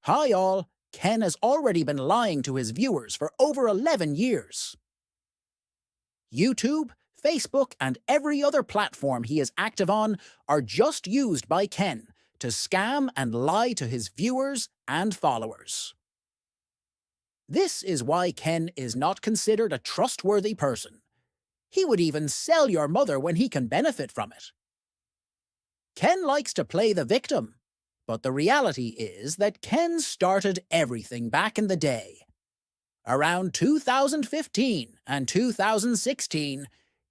Hi all, Ken has already been lying to his viewers for over 11 years. YouTube, Facebook, and every other platform he is active on are just used by Ken to scam and lie to his viewers and followers. This is why Ken is not considered a trustworthy person. He would even sell your mother when he can benefit from it. Ken likes to play the victim, but the reality is that Ken started everything back in the day. Around 2015 and 2016,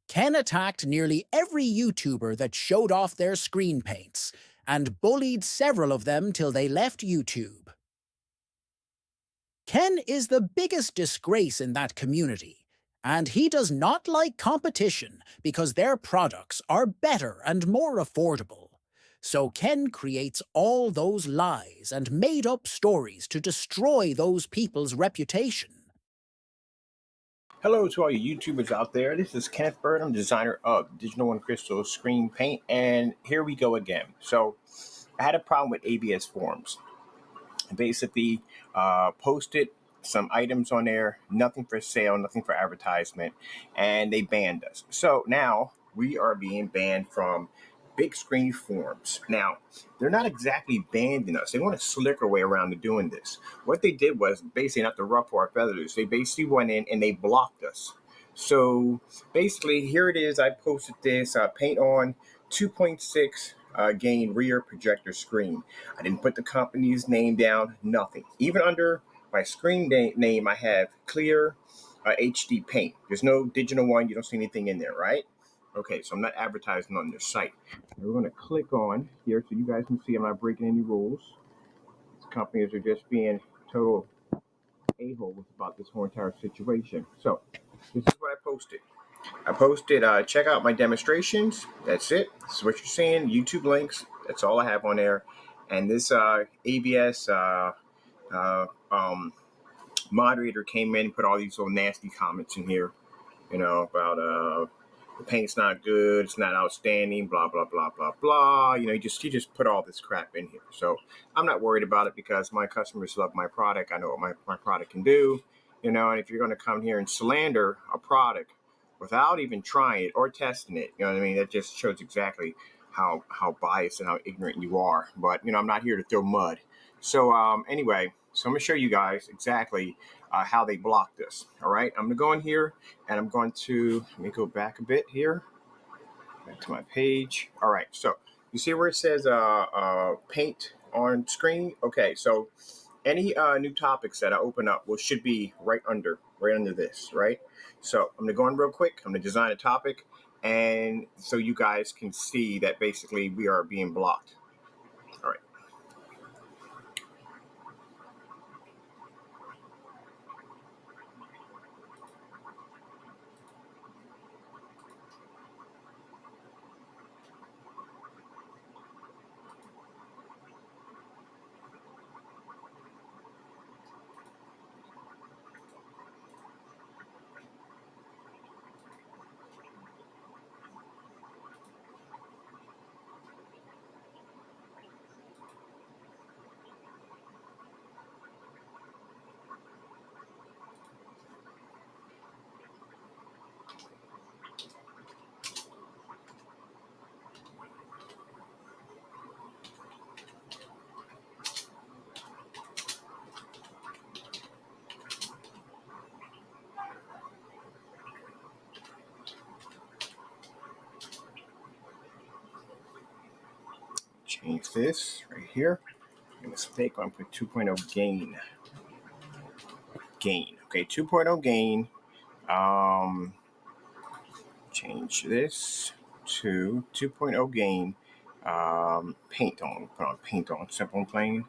Ken attacked nearly every YouTuber that showed off their screen paints and bullied several of them till they left YouTube. Ken is the biggest disgrace in that community, and he does not like competition because their products are better and more affordable. So Ken creates all those lies and made-up stories to destroy those people's reputation. Hello to all you YouTubers out there. This is Kenneth Byrd. I'm designer of Digital and Crystal Screen Paint, and here we go again. So I had a problem with ABS forms. I basically posted some items on there, nothing for sale, nothing for advertisement, and they banned us. So now we are being banned from big screen forms. Now, they're not exactly banning us. They want a slicker way around to doing this. What they did was basically not to ruffle our feathers. They basically went in and they blocked us. So basically, here it is. I posted this paint on 2.6 gain rear projector screen. I didn't put the company's name down, nothing. Even under my screen name, I have clear HD paint. There's no digital one. You don't see anything in there, right? Okay, so I'm not advertising on their site. We're going to click on here so you guys can see I'm not breaking any rules. These companies are just being total a-holes about this whole entire situation. So this is what I posted, check out my demonstrations. That's it. This is what you're seeing. YouTube links. That's all I have on there. And this ABS moderator came in and put all these little nasty comments in here, about the paint's not good, it's not outstanding, blah, blah, blah, blah, blah. He just put all this crap in here. So I'm not worried about it because my customers love my product. I know what my product can do, and if you're going to come here and slander a product without even trying it or testing it, that just shows exactly how biased and how ignorant you are. But, I'm not here to throw mud. So anyway, so I'm going to show you guys exactly how they blocked this. All right, I'm going to go in here and I'm going to, let me go back a bit here, back to my page. All right, so you see where it says paint on screen? Okay, so any new topics that I open up should be right under this, right? So I'm going to go in real quick. I'm going to design a topic, and so you guys can see that basically we are being blocked. All right. Change this right here. A mistake. I'm going to put 2.0 gain. Okay, 2.0 gain. Change this to 2.0 gain. Paint on. Put on paint on. Simple and plain.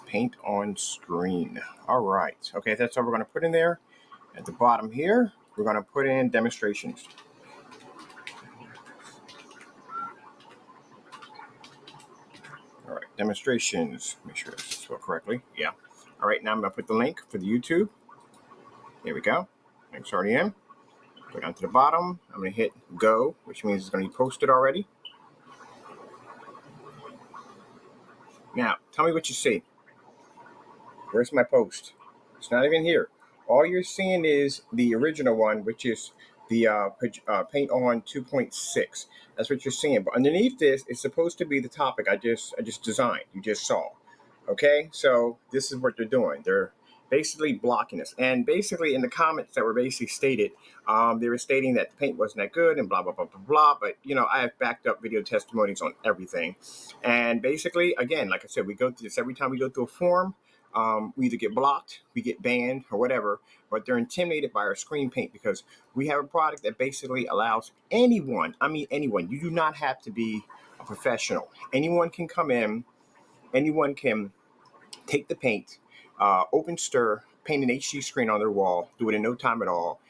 Paint on screen. All right. Okay, that's all we're going to put in there. At the bottom here, we're going to put in demonstrations. All right, demonstrations. Make sure it's spelled correctly. Yeah. All right, now I'm going to put the link for the YouTube. There we go. Link's already in. Go down to the bottom. I'm going to hit go, which means it's going to be posted already. Now, tell me what you see. Where's my post? It's not even here. All you're seeing is the original one, which is the paint on 2.6. That's what you're seeing. But underneath this is supposed to be the topic I just designed. You just saw. Okay, so this is what they're doing. They're basically blocking us. And basically, in the comments that were basically stated, they were stating that the paint wasn't that good and blah blah blah blah blah. But I have backed up video testimonies on everything. And basically, again, like I said, we go through this every time we go through a form. We either get blocked, we get banned, or whatever, but they're intimidated by our screen paint because we have a product that basically allows anyone, I mean anyone, you do not have to be a professional. Anyone can come in, anyone can take the paint, open stir, paint an HD screen on their wall, do it in no time at all.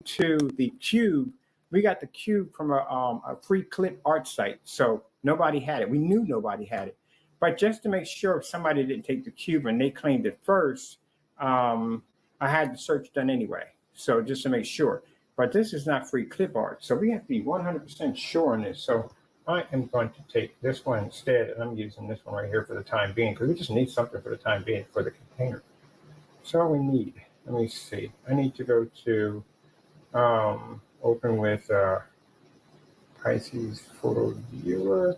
To the cube, we got the cube from a free clip art site, so nobody had it. We knew nobody had it. But just to make sure if somebody didn't take the cube and they claimed it first, I had the search done anyway. So just to make sure. But this is not free clip art. So we have to be 100% sure on this. So I am going to take this one instead, and I'm using this one right here for the time being, because we just need something for the time being for the container. So all we need, let me see. I need to go to open with Pisces photo viewer.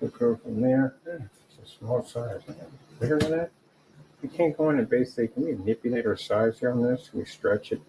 We'll go from there. It's a small size. Bigger than that? We can't go in and basically, can we manipulate our size here on this? Can we stretch it?